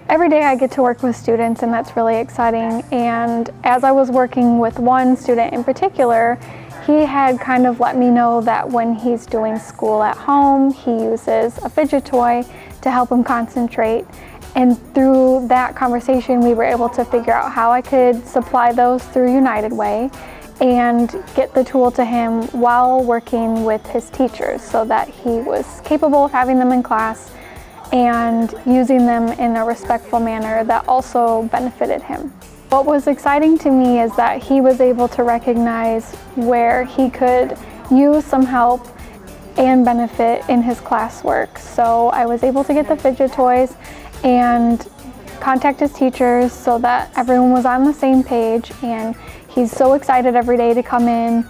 Every day I get to work with students, and that's really exciting. And as I was working with one student in particular, he had kind of let me know that when he's doing school at home, he uses a fidget toy to help him concentrate. And through that conversation, we were able to figure out how I could supply those through United Way and get the tool to him while working with his teachers so that he was capable of having them in class and using them in a respectful manner that also benefited him. What was exciting to me is that he was able to recognize where he could use some help and benefit in his classwork. So I was able to get the fidget toys and contact his teachers so that everyone was on the same page, and he's so excited every day to come in,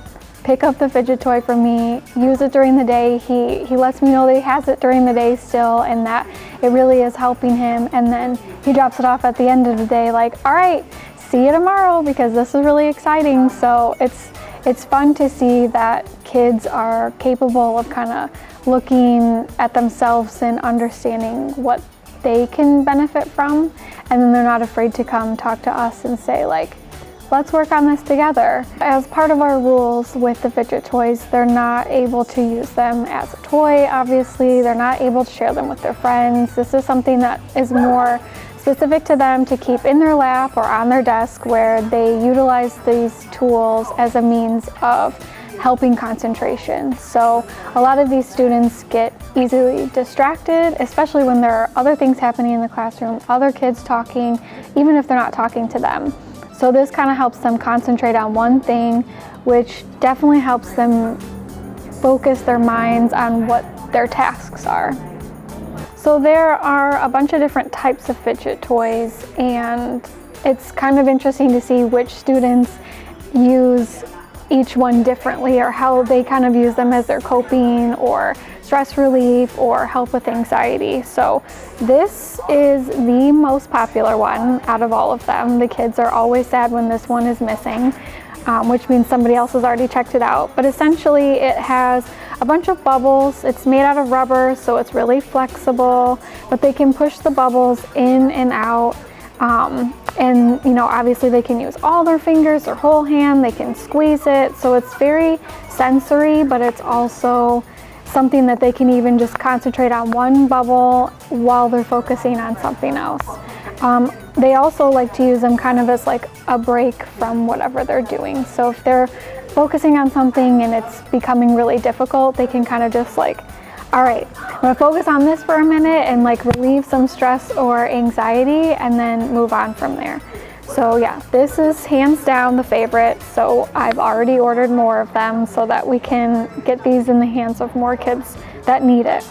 pick up the fidget toy from me, use it during the day. He lets me know that he has it during the day still and that it really is helping him, and then he drops it off at the end of the day like, all right, see you tomorrow, because this is really exciting. So it's fun to see that kids are capable of kind of looking at themselves and understanding what they can benefit from, and then they're not afraid to come talk to us and say like, let's work on this together. As part of our rules with the fidget toys, they're not able to use them as a toy, obviously. They're not able to share them with their friends. This is something that is more specific to them to keep in their lap or on their desk, where they utilize these tools as a means of helping concentration. So a lot of these students get easily distracted, especially when there are other things happening in the classroom, other kids talking, even if they're not talking to them. So this kind of helps them concentrate on one thing, which definitely helps them focus their minds on what their tasks are. So there are a bunch of different types of fidget toys, and it's kind of interesting to see which students use each one differently, or how they kind of use them as their coping or stress relief or help with anxiety. So this is the most popular one out of all of them. The kids are always sad when this one is missing, which means somebody else has already checked it out. But essentially it has a bunch of bubbles. It's made out of rubber, so it's really flexible, but they can push the bubbles in and out. And you know, obviously they can use all their fingers, their whole hand, they can squeeze it. So it's very sensory, but it's also something that they can even just concentrate on one bubble while they're focusing on something else. They also like to use them kind of as like a break from whatever they're doing. So if they're focusing on something and it's becoming really difficult, they can kind of just like, all right, I'm gonna focus on this for a minute and like relieve some stress or anxiety and then move on from there. So yeah, this is hands down the favorite. So I've already ordered more of them so that we can get these in the hands of more kids that need it.